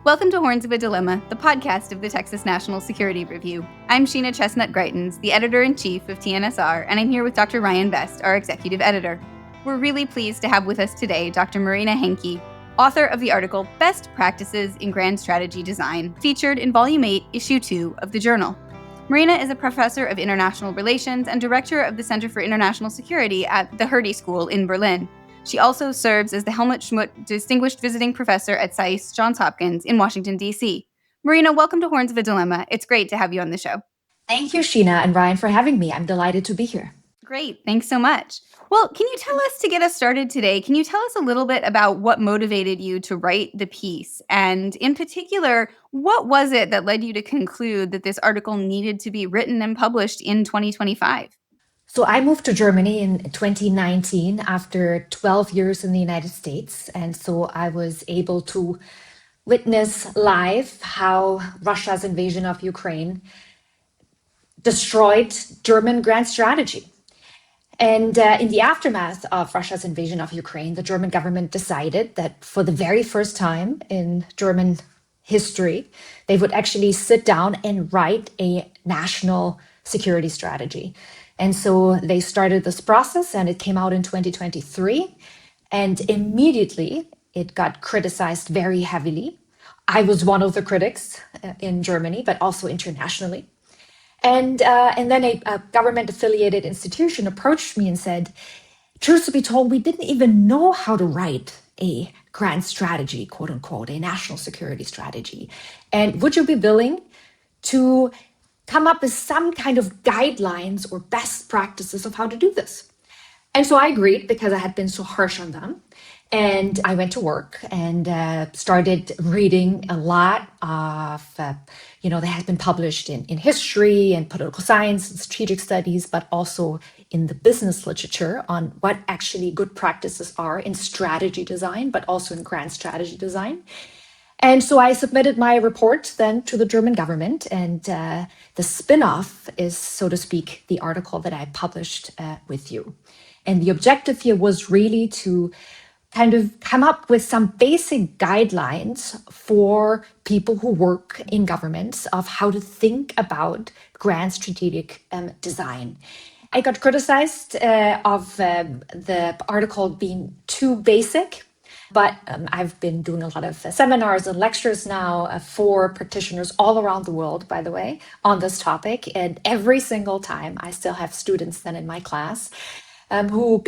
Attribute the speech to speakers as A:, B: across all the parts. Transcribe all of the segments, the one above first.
A: Welcome to Horns of a Dilemma, the podcast of the Texas National Security Review. I'm Sheena Chestnut Greitens, the editor-in-chief of TNSR, and I'm here with Dr. Ryan Best, our executive editor. We're really pleased to have with us today Dr. Marina Henke, author of the article Best Practices in Grand Strategy Design, featured in Volume 8, Issue 2 of the journal. Marina is a professor of international relations and director of the Center for International Security at the Hertie School in Berlin. She also serves as the Helmut Schmidt Distinguished Visiting Professor at SAIS Johns Hopkins in Washington, D.C. Marina, welcome to Horns of a Dilemma. It's great to have you on the show.
B: Thank you, Sheena and Ryan, for having me. I'm delighted to be here.
A: Great. Thanks so much. Well, can you tell us, to get us started today, can you tell us a little bit about what motivated you to write the piece? And in particular, what was it that led you to conclude that this article needed to be written and published in 2025?
B: So I moved to Germany in 2019 after 12 years in the United States. And so I was able to witness live how Russia's invasion of Ukraine destroyed German grand strategy. And in the aftermath of Russia's invasion of Ukraine, the German government decided that for the very first time in German history, they would actually sit down and write a national security strategy. And so they started this process, and it came out in 2023. And immediately it got criticized very heavily. I was one of the critics in Germany, but also internationally. And then a government-affiliated institution approached me and said, truth to be told, we didn't even know how to write a grand strategy, quote unquote, a national security strategy. And would you be willing to come up with some kind of guidelines or best practices of how to do this? And so I agreed because I had been so harsh on them. And I went to work and started reading a lot of, they had been published in history and political science and strategic studies, but also in the business literature on what actually good practices are in strategy design, but also in grand strategy design. And so I submitted my report then to the German government, and the spin-off is, so to speak, the article that I published with you. And the objective here was really to kind of come up with some basic guidelines for people who work in governments of how to think about grand strategic design. I got criticized of the article being too basic, but I've been doing a lot of seminars and lectures now for practitioners all around the world, by the way, on this topic. And every single time I still have students then in my class who,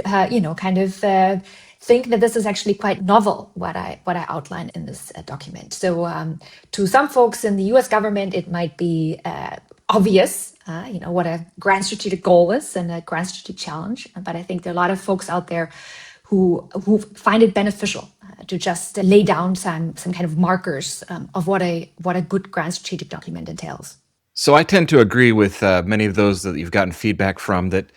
B: think that this is actually quite novel, what I outline in this document. So to some folks in the US government, it might be obvious, what a grand strategic goal is and a grand strategic challenge. But I think there are a lot of folks out there who find it beneficial to just lay down some kind of markers of what a good grand strategic document entails.
C: So I tend to agree with many of those that you've gotten feedback from that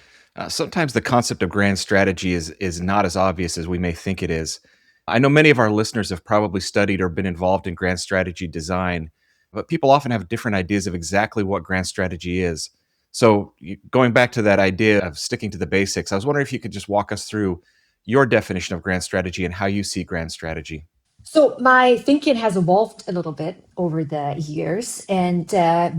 C: sometimes the concept of grand strategy is not as obvious as we may think it is. I know many of our listeners have probably studied or been involved in grand strategy design, but people often have different ideas of exactly what grand strategy is. So going back to that idea of sticking to the basics, I was wondering if you could just walk us through your definition of grand strategy and how you see grand strategy.
B: So my thinking has evolved a little bit over the years, and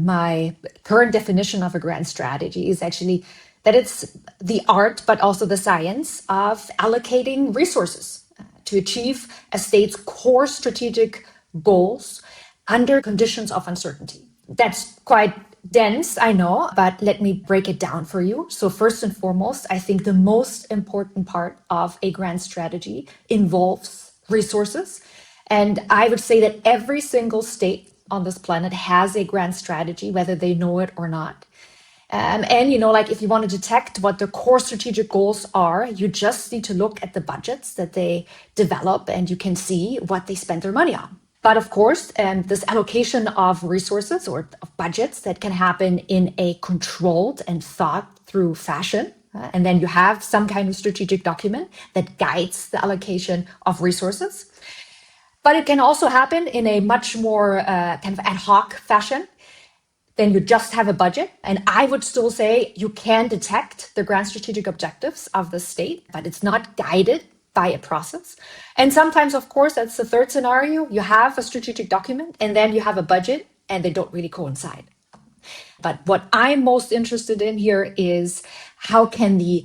B: my current definition of a grand strategy is actually that it's the art, but also the science of allocating resources to achieve a state's core strategic goals under conditions of uncertainty. That's quite dense, I know, but let me break it down for you. So first and foremost, I think the most important part of a grand strategy involves resources. And I would say that every single state on this planet has a grand strategy, whether they know it or not. If you want to detect what the core strategic goals are, you just need to look at the budgets that they develop and you can see what they spend their money on. But of course, this allocation of resources or of budgets that can happen in a controlled and thought through fashion. And then you have some kind of strategic document that guides the allocation of resources. But it can also happen in a much more kind of ad hoc fashion. Then you just have a budget. And I would still say you can detect the grand strategic objectives of the state, but it's not guided by a process. And sometimes, of course, that's the third scenario. You have a strategic document and then you have a budget and they don't really coincide. But what I'm most interested in here is how can the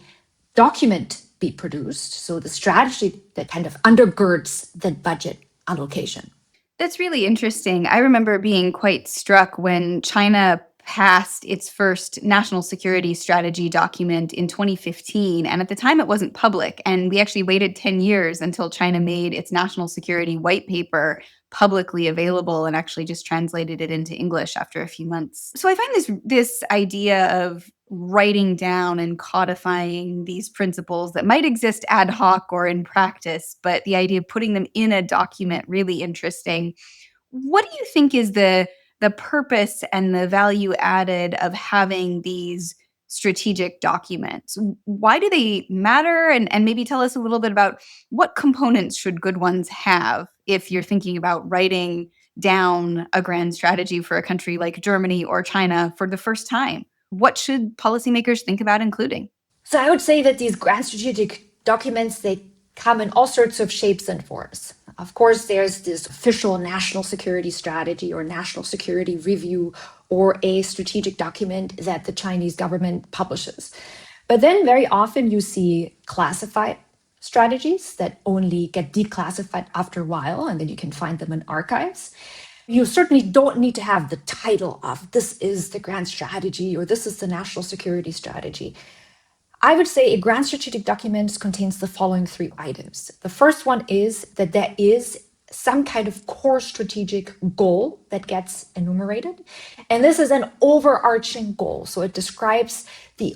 B: document be produced? So the strategy that kind of undergirds the budget allocation.
A: That's really interesting. I remember being quite struck when China passed its first national security strategy document in 2015. And at the time, it wasn't public. And we actually waited 10 years until China made its national security white paper publicly available and actually just translated it into English after a few months. So I find this idea of writing down and codifying these principles that might exist ad hoc or in practice, but the idea of putting them in a document really interesting. What do you think is the purpose and the value added of having these strategic documents? Why do they matter? And maybe tell us a little bit about what components should good ones have if you're thinking about writing down a grand strategy for a country like Germany or China for the first time. What should policymakers think about including?
B: So I would say that these grand strategic documents, they come in all sorts of shapes and forms. Of course, there's this official national security strategy or national security review or a strategic document that the Chinese government publishes. But then very often you see classified strategies that only get declassified after a while, and then you can find them in archives. You certainly don't need to have the title of this is the grand strategy or this is the national security strategy. I would say a grand strategic document contains the following three items. The first one is that there is some kind of core strategic goal that gets enumerated. And this is an overarching goal. So it describes the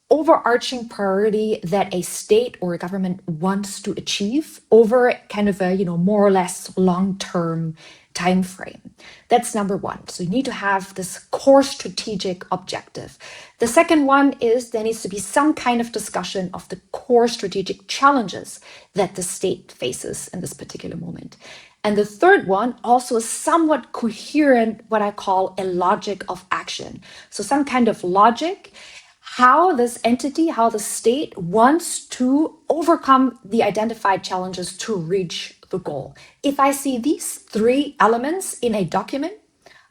B: overarching priority that a state or a government wants to achieve over kind of a, more or less long-term time frame. That's number one. So you need to have this core strategic objective. The second one is there needs to be some kind of discussion of the core strategic challenges that the state faces in this particular moment. And the third one also is somewhat coherent, what I call a logic of action. So some kind of logic, how this entity, how the state wants to overcome the identified challenges to reach the goal. If I see these three elements in a document,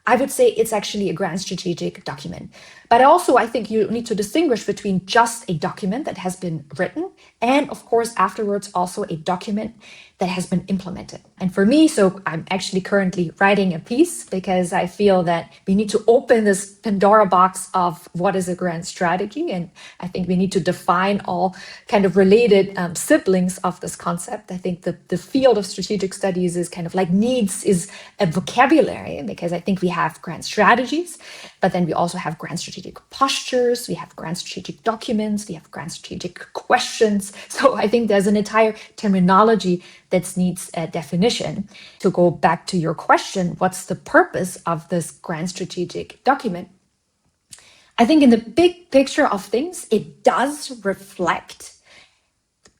B: I would say it's actually a grand strategic document. But also, I think you need to distinguish between just a document that has been written and, of course, afterwards also a document that has been implemented. And for me, so I'm actually currently writing a piece because I feel that we need to open this Pandora box of what is a grand strategy. And I think we need to define all kind of related siblings of this concept. I think the field of strategic studies is kind of like needs is a vocabulary because I think we have grand strategies, but then we also have grand strategic postures, we have grand strategic documents, we have grand strategic questions. So I think there's an entire terminology that needs a definition. To go back to your question, what's the purpose of this grand strategic document? I think in the big picture of things, it does reflect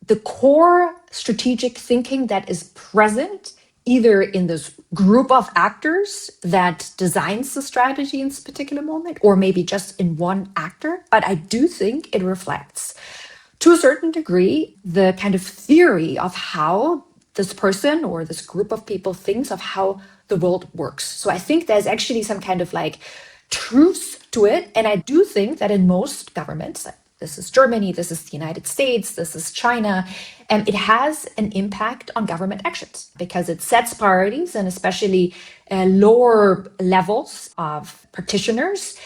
B: the core strategic thinking that is present either in this group of actors that designs the strategy in this particular moment, or maybe just in one actor. But I do think it reflects, to a certain degree, the kind of theory of how this person or this group of people thinks of how the world works. So I think there's actually some kind of like truth to it. And I do think that in most governments, this is Germany, this is the United States, this is China, and it has an impact on government actions because it sets priorities, and especially lower levels of practitioners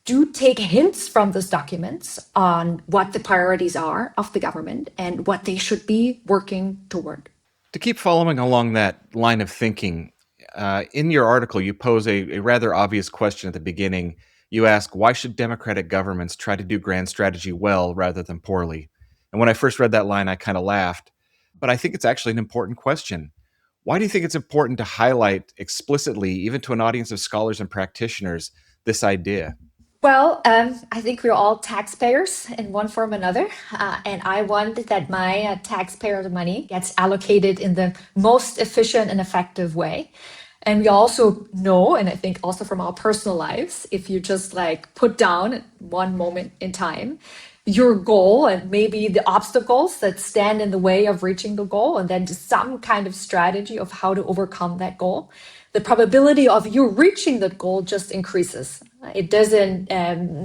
B: do take hints from these documents on what the priorities are of the government and what they should be working toward.
C: To keep following along that line of thinking, in your article, you pose a rather obvious question at the beginning. You ask, why should democratic governments try to do grand strategy well rather than poorly? And when I first read that line, I kind of laughed. But I think it's actually an important question. Why do you think it's important to highlight explicitly, even to an audience of scholars and practitioners, this idea?
B: Well, I think we're all taxpayers in one form or another, and I want that my taxpayer money gets allocated in the most efficient and effective way. And we also know, and I think also from our personal lives, if you just like put down at one moment in time, your goal and maybe the obstacles that stand in the way of reaching the goal, and then just some kind of strategy of how to overcome that goal, the probability of you reaching that goal just increases. It doesn't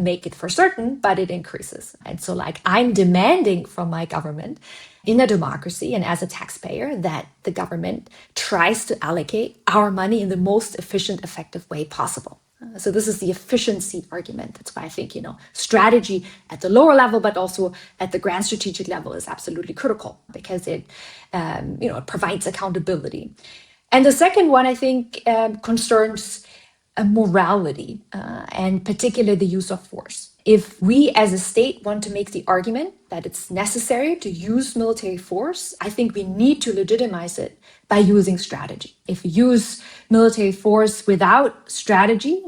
B: make it for certain, but it increases. And so, like, I'm demanding from my government in a democracy and as a taxpayer that the government tries to allocate our money in the most efficient, effective way possible. So this is the efficiency argument. That's why I think, strategy at the lower level, but also at the grand strategic level is absolutely critical because it provides accountability. And the second one, I think, concerns morality and particularly the use of force. If we as a state want to make the argument that it's necessary to use military force, I think we need to legitimize it by using strategy. If we use military force without strategy,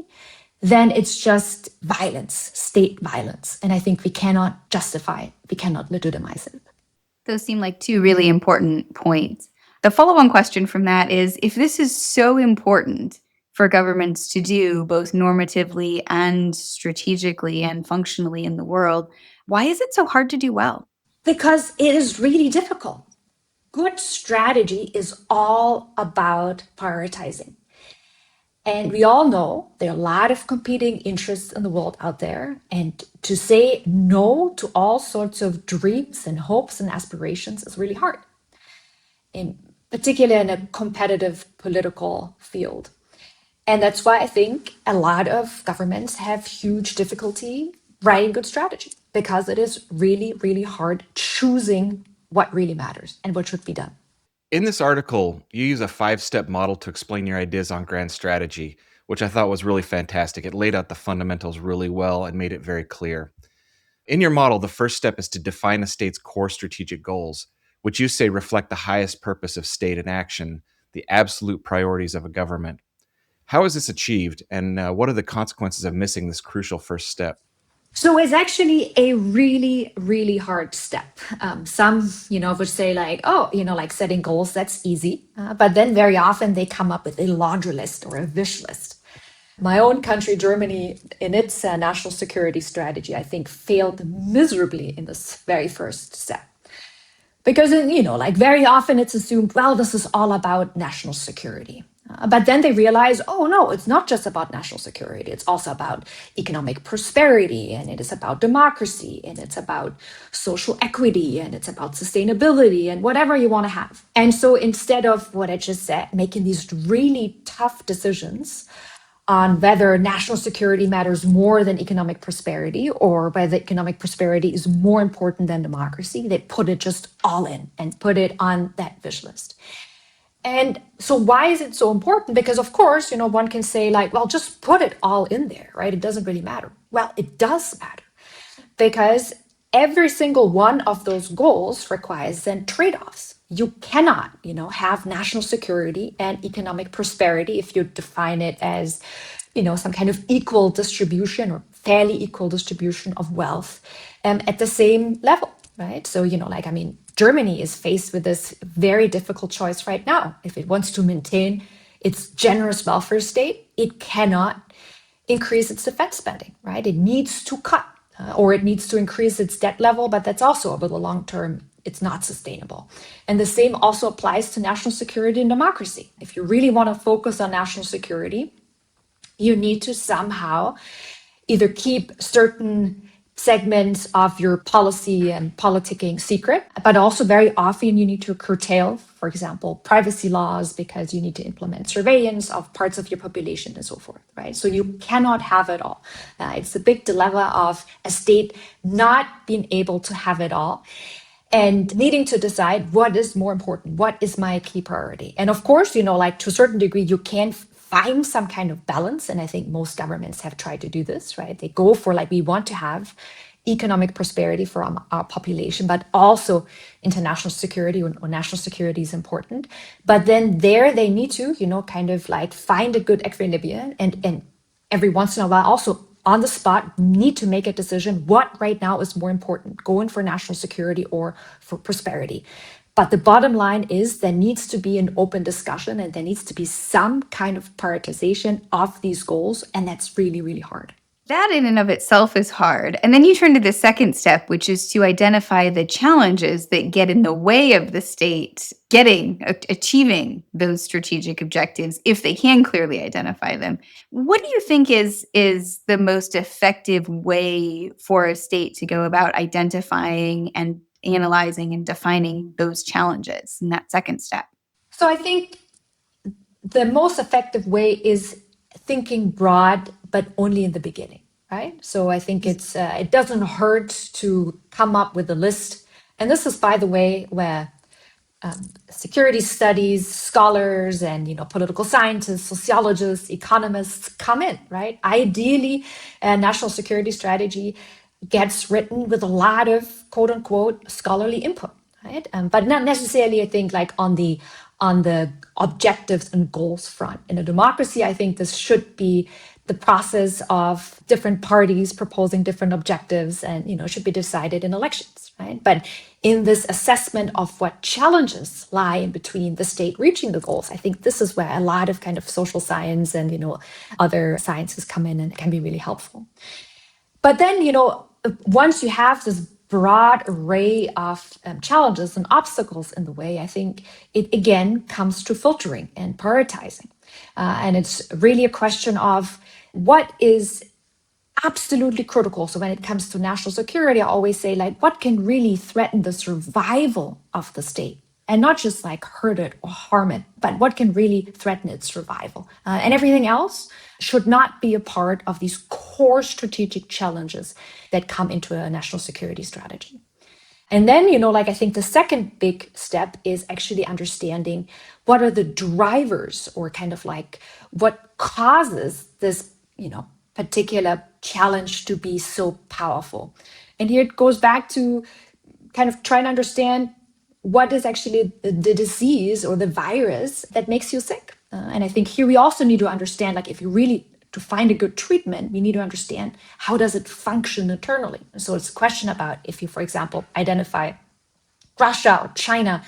B: then it's just violence, state violence. And I think we cannot justify it. We cannot legitimize it.
A: Those seem like two really important points. The follow-on question from that is, if this is so important for governments to do both normatively and strategically and functionally in the world, why is it so hard to do well?
B: Because it is really difficult. Good strategy is all about prioritizing. And we all know there are a lot of competing interests in the world out there. And to say no to all sorts of dreams and hopes and aspirations is really hard, in particular in a competitive political field. And that's why I think a lot of governments have huge difficulty writing good strategy, because it is really, really hard choosing what really matters and what should be done.
C: In this article, you use a 5-step model to explain your ideas on grand strategy, which I thought was really fantastic. It laid out the fundamentals really well and made it very clear. In your model, the first step is to define a state's core strategic goals, which you say reflect the highest purpose of state in action, the absolute priorities of a government. How is this achieved, and what are the consequences of missing this crucial first step?
B: So it's actually a really, really hard step. Some, would say like, oh, like setting goals, that's easy. But then very often they come up with a laundry list or a wish list. My own country, Germany, in its national security strategy, I think failed miserably in this very first step. Because, like very often it's assumed, well, this is all about national security. But then they realize, oh, no, it's not just about national security. It's also about economic prosperity, and it is about democracy, and it's about social equity, and it's about sustainability, and whatever you want to have. And so instead of what I just said, making these really tough decisions on whether national security matters more than economic prosperity, or whether economic prosperity is more important than democracy, they put it just all in and put it on that wish list. And so why is it so important? Because of course, one can say like, well, just put it all in there, right? It doesn't really matter. Well, it does matter, because every single one of those goals requires then trade-offs. You cannot, have national security and economic prosperity if you define it as, some kind of equal distribution or fairly equal distribution of wealth at the same level, right? So, Germany is faced with this very difficult choice right now. If it wants to maintain its generous welfare state, it cannot increase its defense spending, right? It needs to cut or it needs to increase its debt level, but that's also over the long term, it's not sustainable. And the same also applies to national security and democracy. If you really want to focus on national security, you need to somehow either keep certain segments of your policy and politicking secret, but also very often you need to curtail, for example, privacy laws, because you need to implement surveillance of parts of your population and so forth, right? So you cannot have it all. It's a big dilemma of a state not being able to have it all and needing to decide what is more important, what is my key priority. And of course, like to a certain degree, you can find some kind of balance. And I think most governments have tried to do this, right? They go for like, we want to have economic prosperity for our population, but also international security or national security is important. But then there they need to, kind of like find a good equilibrium and every once in a while also on the spot need to make a decision what right now is more important, going for national security or for prosperity. But the bottom line is there needs to be an open discussion and there needs to be some kind of prioritization of these goals. And that's really, really hard.
A: That in and of itself is hard. And then you turn to the second step, which is to identify the challenges that get in the way of the state achieving those strategic objectives if they can clearly identify them. What do you think is the most effective way for a state to go about identifying and analyzing and defining those challenges in that second step?
B: So I think the most effective way is thinking broad, but only in the beginning, right? So I think it doesn't hurt to come up with a list. And this is, by the way, where security studies scholars and political scientists, sociologists, economists come in, right? Ideally, a national security strategy gets written with a lot of quote unquote scholarly input, right? But not necessarily, I think, like on the objectives and goals front. In a democracy, I think this should be the process of different parties proposing different objectives, and should be decided in elections, right? But in this assessment of what challenges lie in between the state reaching the goals, I think this is where a lot of kind of social science and other sciences come in and can be really helpful. But then once you have this broad array of challenges and obstacles in the way, I think it again comes to filtering and prioritizing. And it's really a question of what is absolutely critical. So when it comes to national security, I always say, like, what can really threaten the survival of the state? And not just like hurt it or harm it, but what can really threaten its survival. And everything else should not be a part of these core strategic challenges that come into a national security strategy. And then, I think the second big step is actually understanding what are the drivers, or kind of like what causes this, particular challenge to be so powerful. And here it goes back to kind of trying to understand what is actually the disease or the virus that makes you sick. And I think here we also need to understand, like, if you really to find a good treatment, we need to understand how does it function internally. So it's a question about if you, for example, identify Russia or China,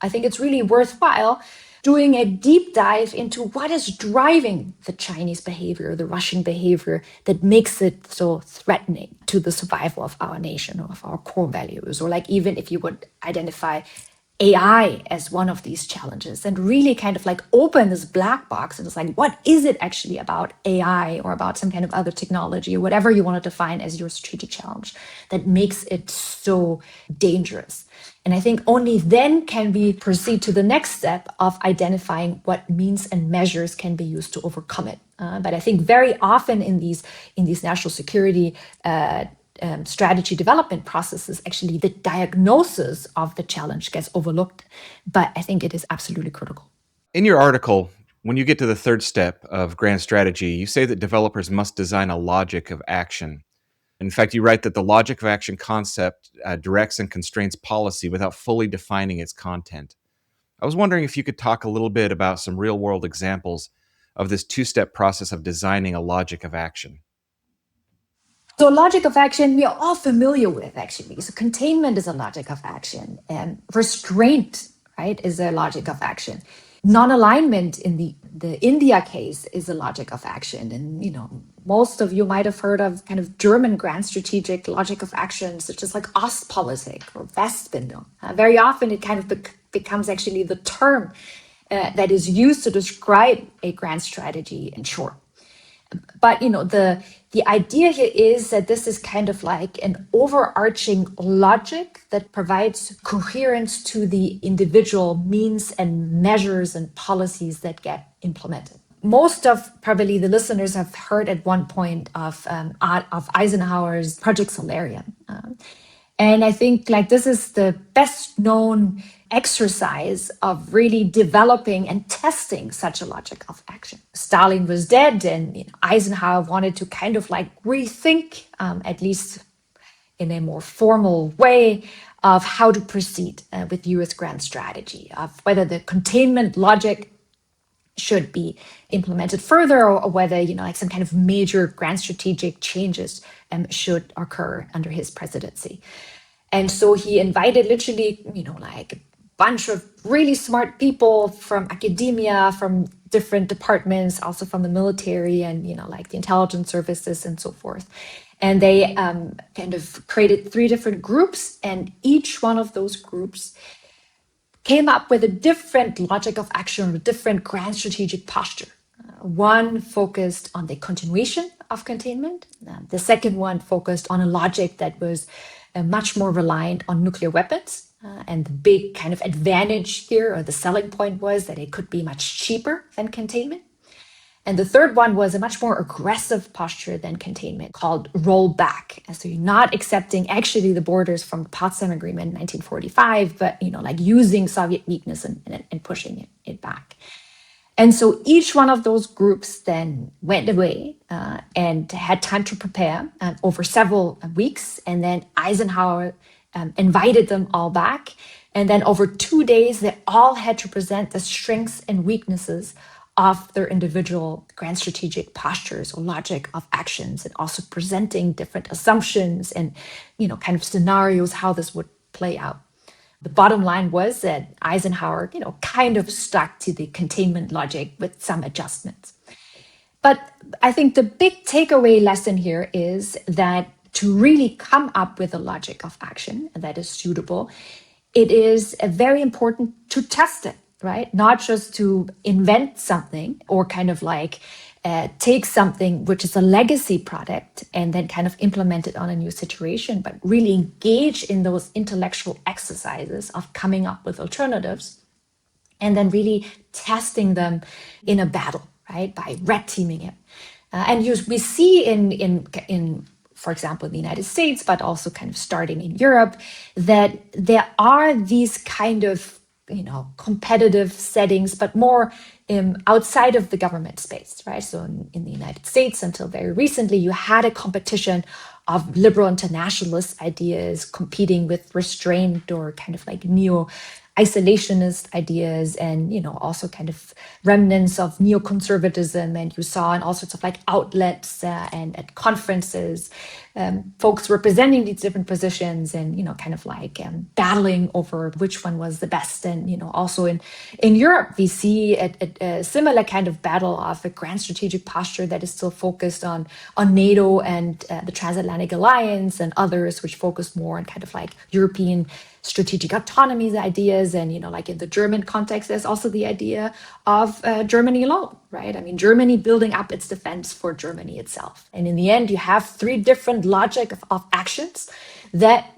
B: I think it's really worthwhile doing a deep dive into what is driving the Chinese behavior, the Russian behavior that makes it so threatening to the survival of our nation or of our core values. Or like even if you would identify AI as one of these challenges and really kind of like open this black box and it's like, what is it actually about AI or about some kind of other technology or whatever you want to define as your strategic challenge that makes it so dangerous? And I think only then can we proceed to the next step of identifying what means and measures can be used to overcome it. But I think very often in these national security strategy development processes, actually the diagnosis of the challenge gets overlooked. But I think it is absolutely critical.
C: In your article, when you get to the third step of grand strategy, you say that developers must design a logic of action. In fact, you write that the logic of action concept directs and constrains policy without fully defining its content. I was wondering if you could talk a little bit about some real-world examples of this two-step process of designing a logic of action.
B: So logic of action, we are all familiar with, actually. So containment is a logic of action, and restraint, right, is a logic of action. Non-alignment in the India case is a logic of action. And, most of you might have heard of kind of German grand strategic logic of action, such as like Ostpolitik or Westbindung. Very often it kind of becomes actually the term that is used to describe a grand strategy in short. But the idea here is that this is kind of like an overarching logic that provides coherence to the individual means and measures and policies that get implemented. Most of probably the listeners have heard at one point of Eisenhower's Project Solarium. And I think like this is the best known exercise of really developing and testing such a logic of action. Stalin was dead and Eisenhower wanted to kind of like rethink, at least in a more formal way, of how to proceed with US grand strategy, of whether the containment logic should be implemented further or whether, like some kind of major grand strategic changes should occur under his presidency. And so he invited literally, like a bunch of really smart people from academia, from different departments, also from the military and, like the intelligence services and so forth. And they kind of created 3 different groups, and each one of those groups came up with a different logic of action, a different grand strategic posture. One focused on the continuation of containment. The second one focused on a logic that was much more reliant on nuclear weapons. And the big kind of advantage here, or the selling point, was that it could be much cheaper than containment. And the third one was a much more aggressive posture than containment, called rollback. And so you're not accepting actually the borders from the Potsdam Agreement in 1945, but like using Soviet weakness and pushing it back. And so each one of those groups then went away and had time to prepare over several weeks. And then Eisenhower invited them all back. And then over 2 days, they all had to present the strengths and weaknesses of their individual grand strategic postures or logic of actions, and also presenting different assumptions and, kind of scenarios, how this would play out. The bottom line was that Eisenhower, kind of stuck to the containment logic with some adjustments. But I think the big takeaway lesson here is that to really come up with a logic of action that is suitable, it is very important to test it, right? Not just to invent something or kind of like take something which is a legacy product and then kind of implement it on a new situation, but really engage in those intellectual exercises of coming up with alternatives and then really testing them in a battle, right? By red teaming it. And we see in for example, in the United States, but also kind of starting in Europe, that there are these kind of competitive settings, but more outside of the government space, right? So in the United States, until very recently, you had a competition of liberal internationalist ideas competing with restraint or kind of like neo-isolationist ideas, and also kind of remnants of neoconservatism. And you saw in all sorts of like outlets and at conferences, folks representing these different positions and kind of like battling over which one was the best. And also in Europe, we see a similar kind of battle of a grand strategic posture that is still focused on NATO and the transatlantic alliance, and others which focus more on kind of like European strategic autonomy ideas. And like in the German context, there's also the idea of Germany alone, right? I mean, Germany building up its defense for Germany itself. And in the end, you have 3 different logic of actions that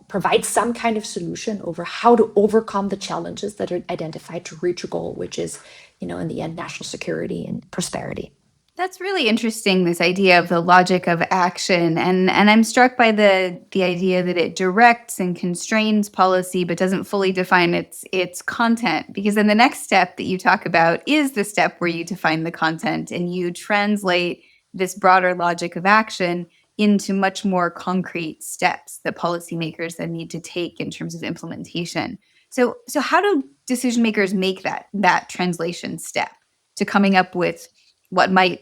B: provide some kind of solution over how to overcome the challenges that are identified to reach a goal, which is in the end, national security and prosperity.
A: That's really interesting, this idea of the logic of action. And I'm struck by the idea that it directs and constrains policy, but doesn't fully define its content. Because then the next step that you talk about is the step where you define the content and you translate this broader logic of action into much more concrete steps that policymakers then need to take in terms of implementation. So how do decision makers make that translation step to coming up with what might,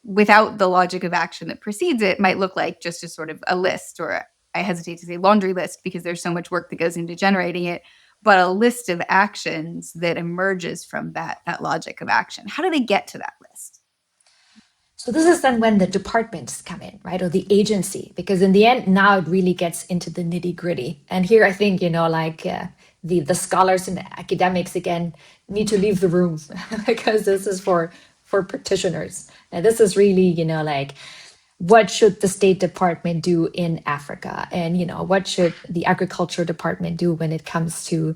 A: without the logic of action that precedes it, might look like just a sort of a list, or I hesitate to say laundry list because there's so much work that goes into generating it, but a list of actions that emerges from that logic of action. How do they get to that list?
B: So this is then when the departments come in, right? Or the agency, because in the end, now it really gets into the nitty gritty. And here I think, the scholars and the academics, again, need to leave the room because this is for practitioners. And this is really, what should the State Department do in Africa? And, what should the Agriculture Department do when it comes to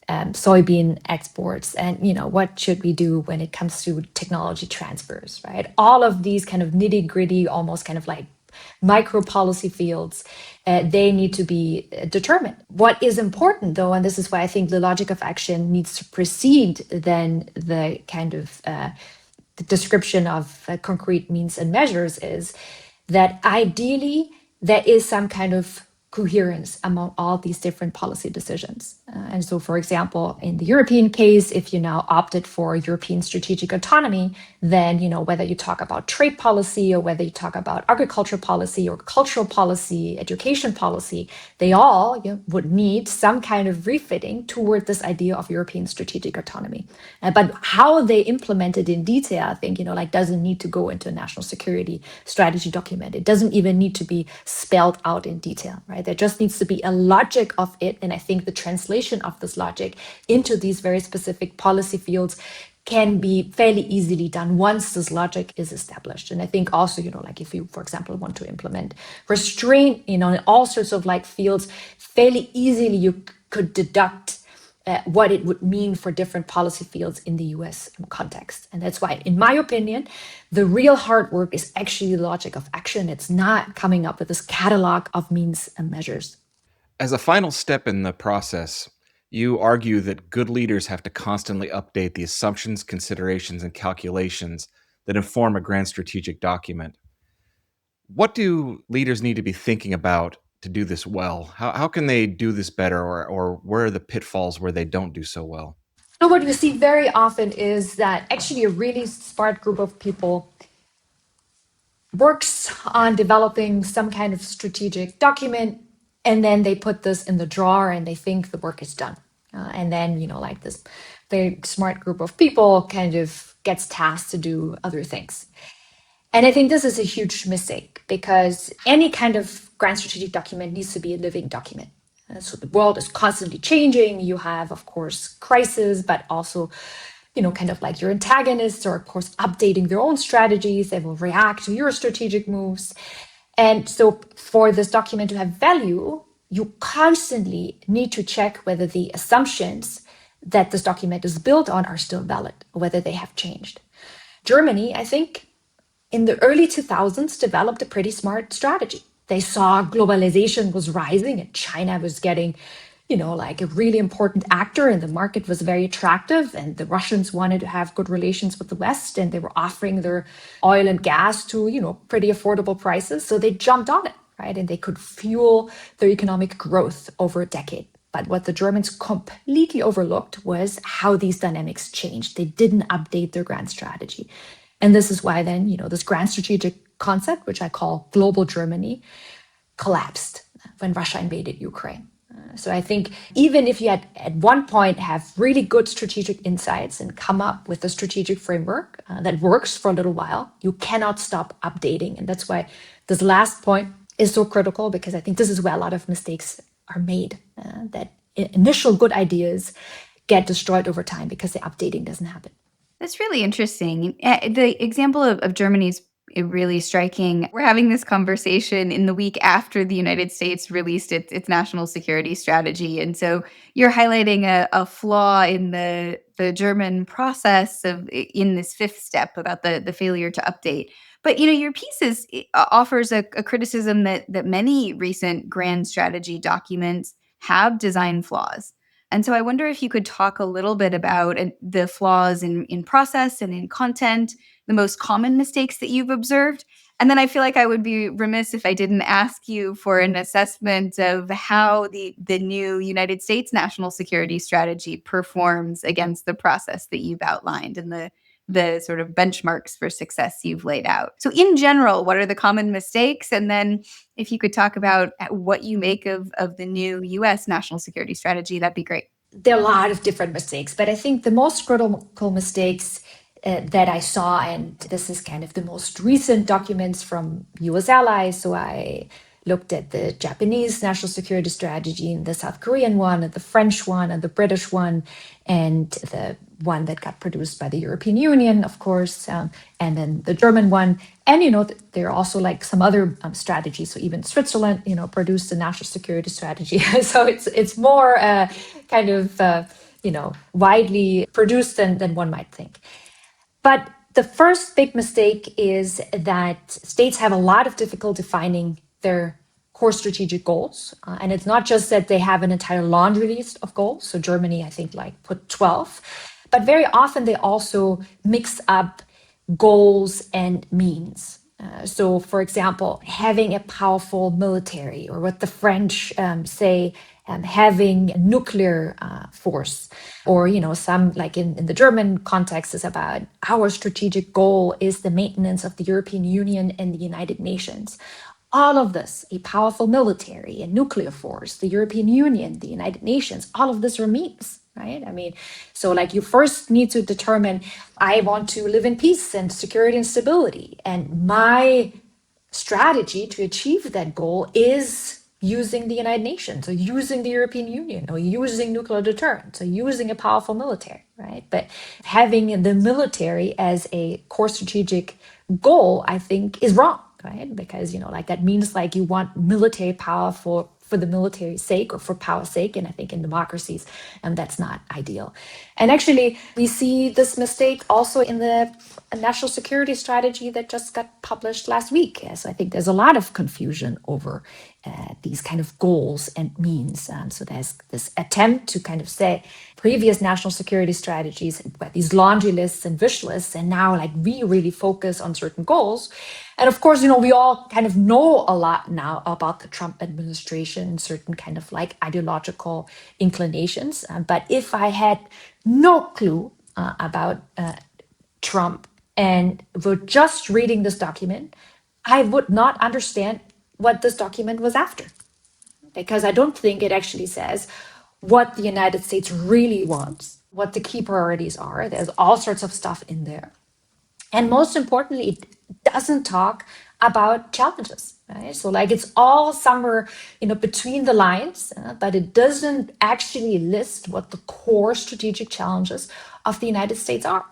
B: soybean exports? And, what should we do when it comes to technology transfers, right? All of these kind of nitty gritty, almost kind of like micro policy fields, they need to be determined. What is important, though, and this is why I think the logic of action needs to precede then the kind of the description of concrete means and measures, is that ideally there is some kind of coherence among all these different policy decisions. And so, for example, in the European case, if you now opted for European strategic autonomy, then, whether you talk about trade policy or whether you talk about agriculture policy or cultural policy, education policy, they all would need some kind of refitting toward this idea of European strategic autonomy. But how they implement it in detail, I think, doesn't need to go into a national security strategy document. It doesn't even need to be spelled out in detail, right? There just needs to be a logic of it. And I think the translation of this logic into these very specific policy fields can be fairly easily done once this logic is established. And I think also, if you, for example, want to implement restraint, in all sorts of fields, fairly easily you could deduct what it would mean for different policy fields in the US context. And that's why, in my opinion, the real hard work is actually the logic of action. It's not coming up with this catalog of means and measures.
C: As a final step in the process, you argue that good leaders have to constantly update the assumptions, considerations, and calculations that inform a grand strategic document. What do leaders need to be thinking about to do this well? How can they do this better, or where are the pitfalls where they don't do so well?
B: So what we see very often is that actually a really smart group of people works on developing some kind of strategic document, and then they put this in the drawer and they think the work is done. And then, this very smart group of people kind of gets tasked to do other things. And I think this is a huge mistake because any kind of grand strategic document needs to be a living document. So the world is constantly changing. You have, of course, crisis, but also, kind of like your antagonists are, of course, updating their own strategies. They will react to your strategic moves. And so for this document to have value, you constantly need to check whether the assumptions that this document is built on are still valid, or whether they have changed. Germany, I think, in the early 2000s, developed a pretty smart strategy. They saw globalization was rising and China was getting, a really important actor, and the market was very attractive. And the Russians wanted to have good relations with the West, and they were offering their oil and gas to, pretty affordable prices. So they jumped on it, right? And they could fuel their economic growth over a decade. But what the Germans completely overlooked was how these dynamics changed. They didn't update their grand strategy. And this is why then, this grand strategic concept, which I call global Germany, collapsed when Russia invaded Ukraine. So I think even if you at one point have really good strategic insights and come up with a strategic framework that works for a little while, you cannot stop updating. And that's why this last point is so critical, because I think this is where a lot of mistakes are made, that initial good ideas get destroyed over time because the updating doesn't happen.
A: That's really interesting. The example of Germany's really striking. We're having this conversation in the week after the United States released its national security strategy. And so you're highlighting a flaw in the German process in this fifth step about the failure to update. But, your piece offers a criticism that many recent grand strategy documents have design flaws. And so I wonder if you could talk a little bit about the flaws in process and in content, the most common mistakes that you've observed. And then I feel like I would be remiss if I didn't ask you for an assessment of how the new United States national security strategy performs against the process that you've outlined and the sort of benchmarks for success you've laid out. So in general, what are the common mistakes? And then if you could talk about what you make of the new US national security strategy, that'd be great.
B: There are a lot of different mistakes, but I think the most critical mistakes that I saw, and this is kind of the most recent documents from US allies. So I looked at the Japanese national security strategy and the South Korean one and the French one and the British one and the one that got produced by the European Union, of course, and then the German one. And, there are also like some other strategies. So even Switzerland, produced a national security strategy. So it's more kind of, widely produced than one might think. But the first big mistake is that states have a lot of difficulty defining their core strategic goals. And it's not just that they have an entire laundry list of goals. So Germany, I think, put 12. But very often they also mix up goals and means. So, for example, having a powerful military, or what the French say, having a nuclear force, or some, like in the German context, is about our strategic goal is the maintenance of the European Union and the United Nations. All of this, a powerful military, a nuclear force, the European Union, the United Nations, all of this are memes, right? I mean, so like you first need to determine, I want to live in peace and security and stability. And my strategy to achieve that goal is using the United Nations, or using the European Union, or using nuclear deterrence, or using a powerful military, right? But having the military as a core strategic goal, I think, is wrong, right? Because like that means like you want military power for the military's sake, or for power's sake. And I think in democracies, that's not ideal. And actually, we see this mistake also in the national security strategy that just got published last week. So I think there's a lot of confusion over these kind of goals and means. So there's this attempt to kind of say previous national security strategies were these laundry lists and wish lists, and now like we really focus on certain goals. And of course, we all kind of know a lot now about the Trump administration, certain kind of like ideological inclinations. But if I had no clue about Trump and were just reading this document, I would not understand what this document was after, because I don't think it actually says what the United States really wants, what the key priorities are. There's all sorts of stuff in there. And most importantly, it doesn't talk about challenges, right? So like it's all somewhere, between the lines, but it doesn't actually list what the core strategic challenges of the United States are.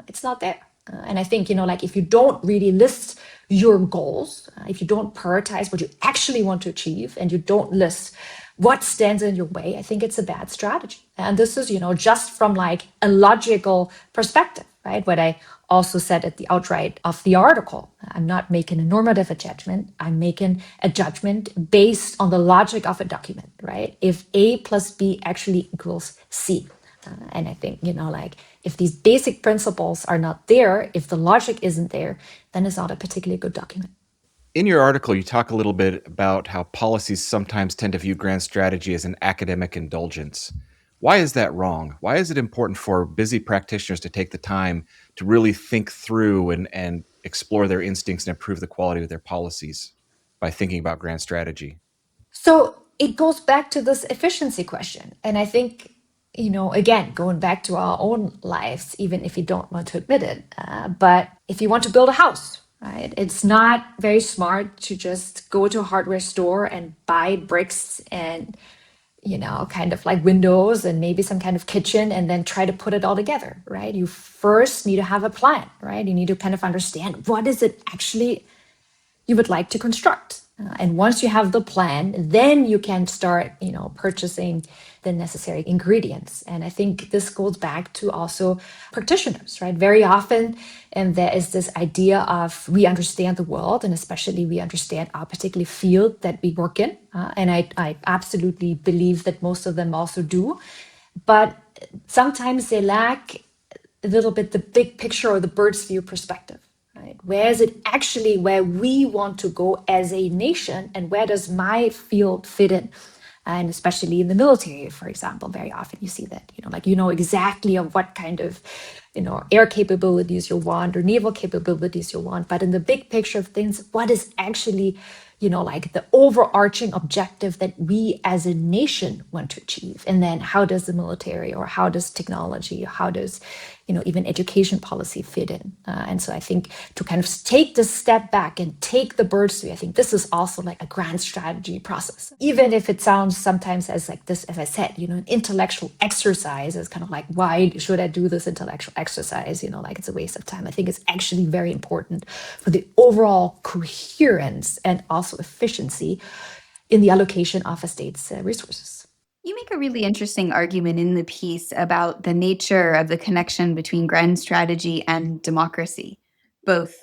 B: It's not there. And I think, like if you don't really list your goals, if you don't prioritize what you actually want to achieve, and you don't list what stands in your way, I think it's a bad strategy. And this is, just from like a logical perspective, right? What I also said at the outright of the article, I'm not making a normative judgment. I'm making a judgment based on the logic of a document, right? If A plus B actually equals C. And I think, like if these basic principles are not there, if the logic isn't there, then it's not a particularly good document.
C: In your article, you talk a little bit about how policies sometimes tend to view grand strategy as an academic indulgence. Why is that wrong? Why is it important for busy practitioners to take the time to really think through and explore their instincts and improve the quality of their policies by thinking about grand strategy?
B: So it goes back to this efficiency question. And I think, again, going back to our own lives, even if you don't want to admit it, but if you want to build a house, right, it's not very smart to just go to a hardware store and buy bricks and, kind of like windows and maybe some kind of kitchen, and then try to put it all together, right? You first need to have a plan, right? You need to kind of understand what is it actually you would like to construct. And once you have the plan, then you can start, purchasing the necessary ingredients. And I think this goes back to also practitioners, right? Very often, and there is this idea of we understand the world, and especially we understand our particular field that we work in. And I absolutely believe that most of them also do. But sometimes they lack a little bit the big picture or the bird's view perspective. Right? Where is it actually where we want to go as a nation, and where does my field fit in? And especially in the military, for example, very often you see that, exactly of what kind of, air capabilities you want or naval capabilities you want. But in the big picture of things, what is actually, like the overarching objective that we as a nation want to achieve? And then how does the military, or how does technology, how does, even education policy fit in? And so I think to kind of take this step back and take the bird's view, I think this is also like a grand strategy process. Even if it sounds sometimes as like this, as I said, an intellectual exercise, is kind of like, why should I do this intellectual exercise? Like it's a waste of time. I think it's actually very important for the overall coherence and also efficiency in the allocation of a state's resources.
A: You make a really interesting argument in the piece about the nature of the connection between grand strategy and democracy, both,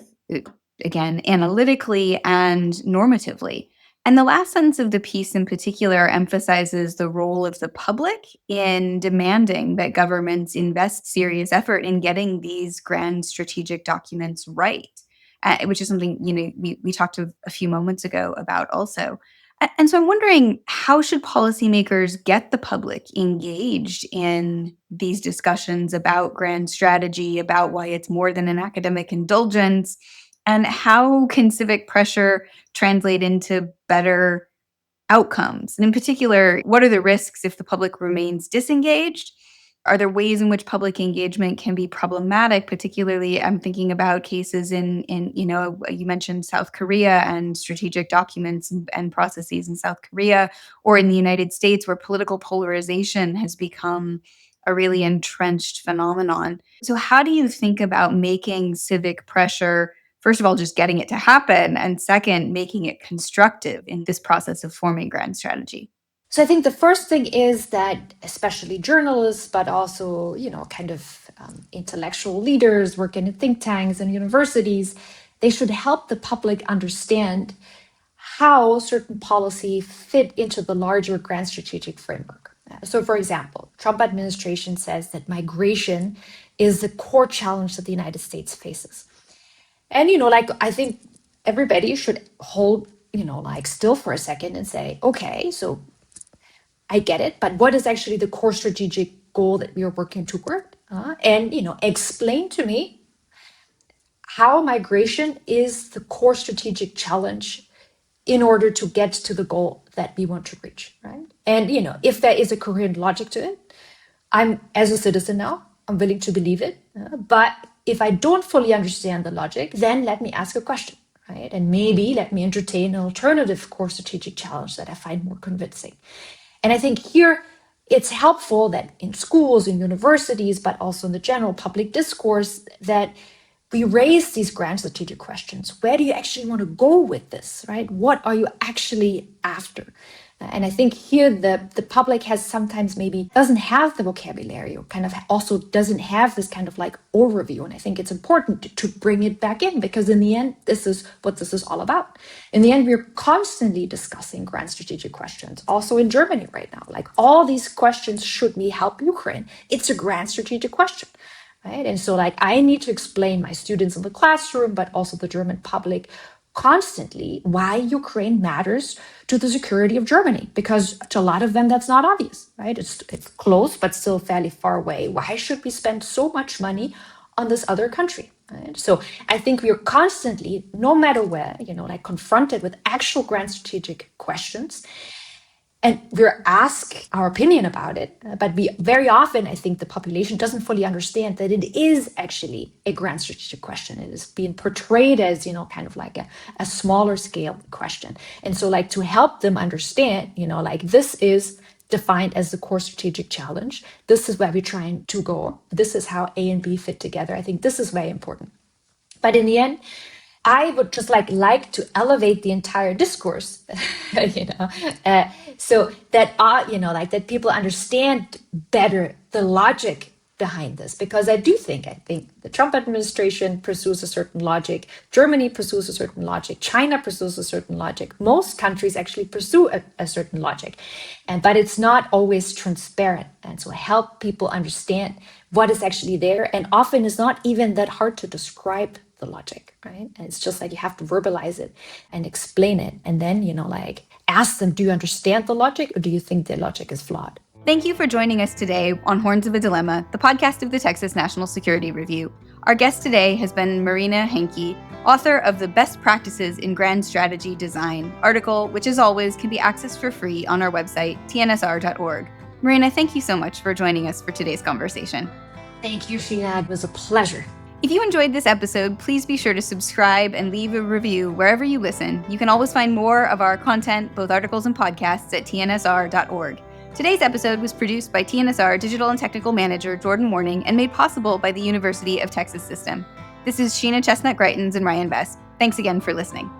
A: again, analytically and normatively. And the last sentence of the piece in particular emphasizes the role of the public in demanding that governments invest serious effort in getting these grand strategic documents right. which is something, we talked a few moments ago about also. And so I'm wondering, how should policymakers get the public engaged in these discussions about grand strategy, about why it's more than an academic indulgence? And how can civic pressure translate into better outcomes? And in particular, what are the risks if the public remains disengaged? Are there ways in which public engagement can be problematic? Particularly, I'm thinking about cases in you mentioned South Korea and strategic documents and processes in South Korea, or in the United States, where political polarization has become a really entrenched phenomenon. So how do you think about making civic pressure, first of all, just getting it to happen, and second, making it constructive in this process of forming grand strategy?
B: So I think the first thing is that especially journalists, but also, intellectual leaders working in think tanks and universities, they should help the public understand how certain policy fit into the larger grand strategic framework. So for example, Trump administration says that migration is the core challenge that the United States faces. And, I think everybody should hold, still for a second and say, okay, so I get it, but what is actually the core strategic goal that we are working toward? And explain to me how migration is the core strategic challenge in order to get to the goal that we want to reach, right? And if there is a coherent logic to it, I'm, as a citizen now, I'm willing to believe it. But if I don't fully understand the logic, then let me ask a question, right? And maybe let me entertain an alternative core strategic challenge that I find more convincing. And I think here it's helpful that in schools, in universities, but also in the general public discourse, that we raise these grand strategic questions. Where do you actually want to go with this, right? What are you actually after? And I think here the public has sometimes maybe doesn't have the vocabulary, or kind of also doesn't have this kind of like overview. And I think it's important to bring it back in, because in the end, this is what this is all about. In the end, we're constantly discussing grand strategic questions, also in Germany right now. Like all these questions, should we help Ukraine? It's a grand strategic question. Right? And so I need to explain my students in the classroom, but also the German public constantly why Ukraine matters to the security of Germany, because to a lot of them, that's not obvious, right? It's close, but still fairly far away. Why should we spend so much money on this other country? Right? So I think we are constantly, no matter where, confronted with actual grand strategic questions. And we're asked our opinion about it, but we very often, I think the population doesn't fully understand that it is actually a grand strategic question. It is being portrayed as, kind of like a smaller scale question. And so to help them understand, this is defined as the core strategic challenge. This is where we're trying to go. This is how A and B fit together. I think this is very important. But in the end, I would just like to elevate the entire discourse, so that that people understand better the logic behind this. Because I think the Trump administration pursues a certain logic, Germany pursues a certain logic, China pursues a certain logic. Most countries actually pursue a certain logic, but it's not always transparent. And so help people understand what is actually there, and often it's not even that hard to describe the logic, right? And it's just you have to verbalize it and explain it, and then ask them, do you understand the logic, or do you think the logic is flawed?
A: Thank you for joining us today on Horns of a Dilemma, the podcast of the Texas National Security Review. Our guest today has been Marina Henke, author of the Best Practices in Grand Strategy Design article, which as always can be accessed for free on our website, tnsr.org. Marina, thank you so much for joining us for today's conversation.
B: Thank you, Sheena. It was a pleasure.
A: If you enjoyed this episode, please be sure to subscribe and leave a review wherever you listen. You can always find more of our content, both articles and podcasts, at tnsr.org. Today's episode was produced by TNSR Digital and Technical Manager Jordan Morning and made possible by the University of Texas System. This is Sheena Chestnut Greitens and Ryan Best. Thanks again for listening.